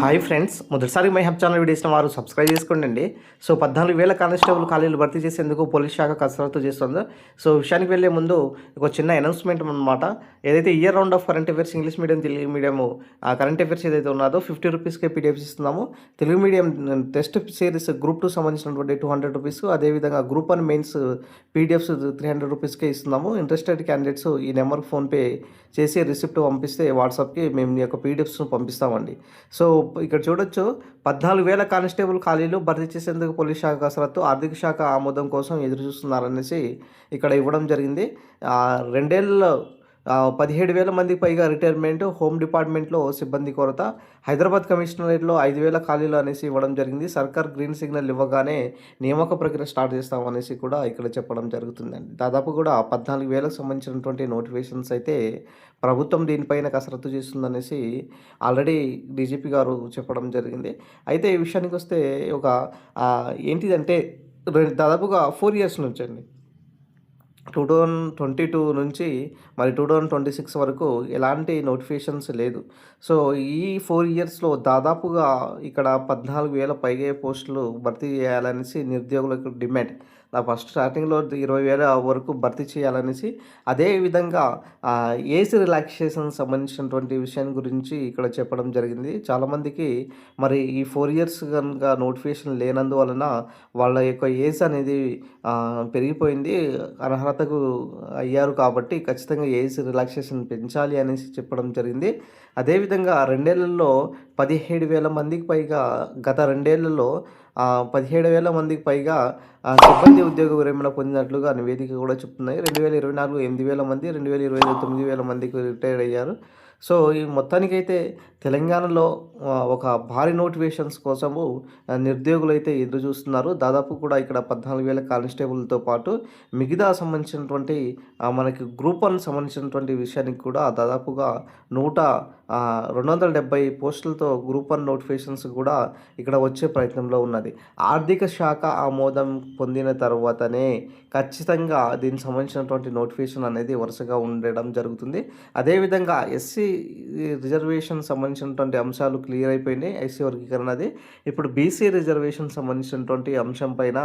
Hi friends, మొదటిసారి my hub channel వీడియోస్ని వారు సబ్స్క్రైబ్ చేసుకోండి. సో 14,000 కానిస్టేబుల్ ఖాళీలు భర్తీ చేసేందుకు పోలీస్ శాఖ కసరత్తు చేస్తుందో. సో విషయానికి వెళ్ళే ముందు ఒక చిన్న అనౌన్స్మెంట్ అనమాట. ఏదైతే year round of current affairs English medium, Telugu medium current affairs ఏదైతే ఉన్నదో 50 రూపీస్కే పీడిఎఫ్స్ ఇస్తున్నాము. Telugu medium test series group 2 సంబంధించినటువంటి 200 రూపీస్, అదేవిధంగా గ్రూప్ 1 మెయిన్స్ పీడిఎఫ్స్ 300 రూపీస్కే ఇస్తున్నాము. ఇంట్రెస్టెడ్ క్యాండిడేట్స్ ఈ నెంబర్కి ఫోన్పే చేసి రిసిప్ట్ పంపిస్తే వాట్సాప్కి మేము ఈ యొక్క పీడిఎఫ్స్ను పంపిస్తామండి. సో ఇక్కడ చూడొచ్చు, 14,000 కానిస్టేబుల్ ఖాళీలు భర్తీ చేసేందుకు పోలీస్ శాఖ కసరత్తు, ఆర్థిక శాఖ ఆమోదం కోసం ఎదురు చూస్తున్నారనేసి ఇక్కడ ఇవ్వడం జరిగింది. రెండేళ్ళలో 17,000 మందికి పైగా రిటైర్మెంట్, హోమ్ డిపార్ట్మెంట్లో సిబ్బంది కొరత, హైదరాబాద్ కమిషనరేట్లో 5,000 ఖాళీలు అనేసి ఇవ్వడం జరిగింది. సర్కార్ గ్రీన్ సిగ్నల్ ఇవ్వగానే నియామక ప్రక్రియ స్టార్ట్ చేస్తామనేసి కూడా ఇక్కడ చెప్పడం జరుగుతుందండి. దాదాపు కూడా 14,000కు సంబంధించినటువంటి నోటిఫికేషన్స్ అయితే ప్రభుత్వం దీనిపైన కసరత్తు చేస్తుందనేసి ఆల్రెడీ డీజీపీ గారు చెప్పడం జరిగింది. అయితే ఈ విషయానికి వస్తే ఏంటిదంటే దాదాపుగా 4 ఇయర్స్ నుంచి అండి, 2022 నుంచి మరి 2026 వరకు ఎలాంటి నోటిఫికేషన్స్ లేదు. సో ఈ 4 ఇయర్స్లో దాదాపుగా ఇక్కడ 14,000 పైగా పోస్టులు భర్తీ చేయాలనేసి నిరుద్యోగులకు డిమాండ్. ఫస్ట్ స్టార్టింగ్లో 20,000 వరకు భర్తీ చేయాలనేసి, అదేవిధంగా ఏజ్ రిలాక్సేషన్ సంబంధించినటువంటి విషయం గురించి ఇక్కడ చెప్పడం జరిగింది. చాలామందికి మరి ఈ 4 ఇయర్స్ కనుక నోటిఫికేషన్ లేనందువలన వాళ్ళ యొక్క ఏజ్ అనేది పెరిగిపోయింది, అనర్హతకు అయ్యారు. కాబట్టి ఖచ్చితంగా ఏజ్ రిలాక్సేషన్ పెంచాలి అనేసి చెప్పడం జరిగింది. అదేవిధంగా 2 ఏళ్లలో 17,000 మందికి పైగా, గత 2 ఏళ్లలో 17,000 మందికి పైగా సిబ్బంది ఉద్యోగ విరమణ పొందినట్లుగా నివేదిక కూడా చెప్తున్నాయి. 2024 8,000 మంది, 2025 9,000 మందికి రిటైర్ అయ్యారు. సో ఈ మొత్తానికైతే తెలంగాణలో ఒక భారీ నోటిఫికేషన్స్ కోసము నిరుద్యోగులు అయితే ఎదురు చూస్తున్నారు. దాదాపు కూడా ఇక్కడ 14,000 కానిస్టేబుల్తో పాటు మిగతా సంబంధించినటువంటి మనకి గ్రూప్ 1 సంబంధించినటువంటి విషయానికి కూడా దాదాపుగా 270 పోస్టులతో గ్రూప్ 1 నోటిఫికేషన్స్ కూడా ఇక్కడ వచ్చే ప్రయత్నంలో ఉన్నది. ఆర్థిక శాఖ ఆమోదం పొందిన తర్వాతనే ఖచ్చితంగా దీనికి సంబంధించినటువంటి నోటిఫికేషన్ అనేది వరుసగా ఉండడం జరుగుతుంది. అదేవిధంగా ఎస్సీ రిజర్వేషన్ సంబంధించినటువంటి అంశాలు క్లియర్ అయిపోయినాయి, ఎస్సీ వర్గీకరణది. ఇప్పుడు బీసీ రిజర్వేషన్ సంబంధించినటువంటి అంశం పైన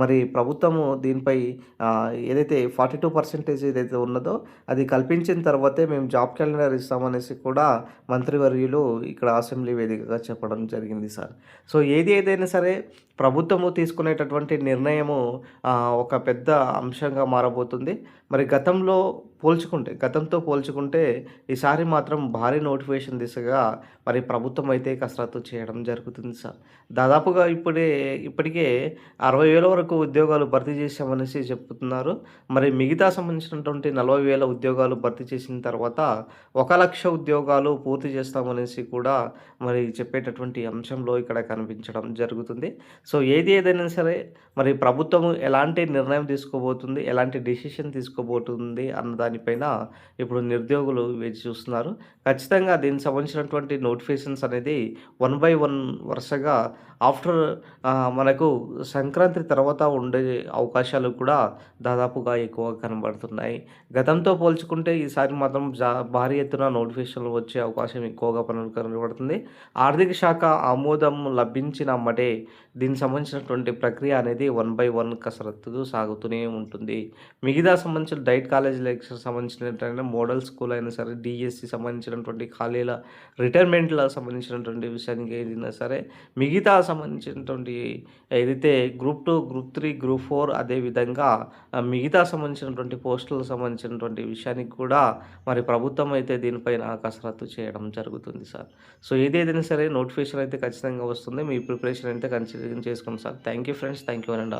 మరి ప్రభుత్వము దీనిపై ఏదైతే 42% ఏదైతే ఉన్నదో అది కల్పించిన తర్వాతే మేము జాబ్ క్యాలెండర్ ఇస్తామనేసి కూడా మంత్రివర్యులు ఇక్కడ అసెంబ్లీ వేదికగా చెప్పడం జరిగింది సార్. సో ఏదైనా సరే ప్రభుత్వము తీసుకునేటటువంటి నిర్ణయము ఒక పెద్ద అంశంగా మారబోతుంది. మరి గతంతో పోల్చుకుంటే ఈసారి మాత్రం భారీ నోటిఫికేషన్ దిశగా మరి ప్రభుత్వం అయితే కసరత్తు చేయడం జరుగుతుంది సార్. దాదాపుగా ఇప్పటికే 60,000 వరకు ఉద్యోగాలు భర్తీ చేశామనేసి చెప్తున్నారు. మరి మిగతా సంబంధించినటువంటి 40,000 ఉద్యోగాలు భర్తీ చేసిన తర్వాత 1,00,000 ఉద్యోగాలు పూర్తి చేస్తామనేసి కూడా మరి చెప్పేటటువంటి అంశంలో ఇక్కడ కనిపించడం జరుగుతుంది. సో ఏదైనా సరే మరి ప్రభుత్వం ఎలాంటి నిర్ణయం తీసుకోబోతుంది, ఎలాంటి డెసిషన్ తీసుకోబోతుంది అన్న దానిపైన ఇప్పుడు నిరుద్యోగులు వేచి చూస్తున్నారు. ఖచ్చితంగా దీనికి సంబంధించినటువంటి నోటిఫికేషన్స్ అనేది 1 by 1 వరుసగా ఆఫ్టర్ మనకు సంక్రాంతి తర్వాత ఉండే అవకాశాలు కూడా దాదాపుగా ఎక్కువగా కనబడుతున్నాయి. గతంతో పోల్చుకుంటే ఈసారి మాత్రం భారీ ఎత్తున నోటిఫికేషన్లు వచ్చే అవకాశం ఎక్కువగా కనబడుతుంది. ఆర్థిక శాఖ ఆమోదం లభించిన అమ్మటే దీనికి సంబంధించినటువంటి ప్రక్రియ అనేది 1 by 1 కసరత్తు సాగుతూనే ఉంటుంది. మిగతా సంబంధించిన డైట్ కాలేజ్ లెక్చర్ సంబంధించినటువంటి మోడల్ స్కూల్ అయినా సరే, డిఎస్సి సంబంధించినటువంటి ఖాళీల రిటైర్మెంట్ల సంబంధించినటువంటి విషయానికి ఏదైనా సరే, మిగతా సంబంధించినటువంటి ఏదైతే గ్రూప్ 2, గ్రూప్ 3, గ్రూప్ 4 అదేవిధంగా మిగతా సంబంధించినటువంటి పోస్టులకు సంబంధించినటువంటి విషయానికి కూడా మరి ప్రభుత్వం అయితే దీనిపైన కసరత్తు చేయడం జరుగుతుంది సార్. సో ఏదైనా సరే నోటిఫికేషన్ అయితే ఖచ్చితంగా వస్తుంది. మీ ప్రిపరేషన్ అయితే ఖచ్చితంగా చేసుకోండి sir. Thank you friends, thank you and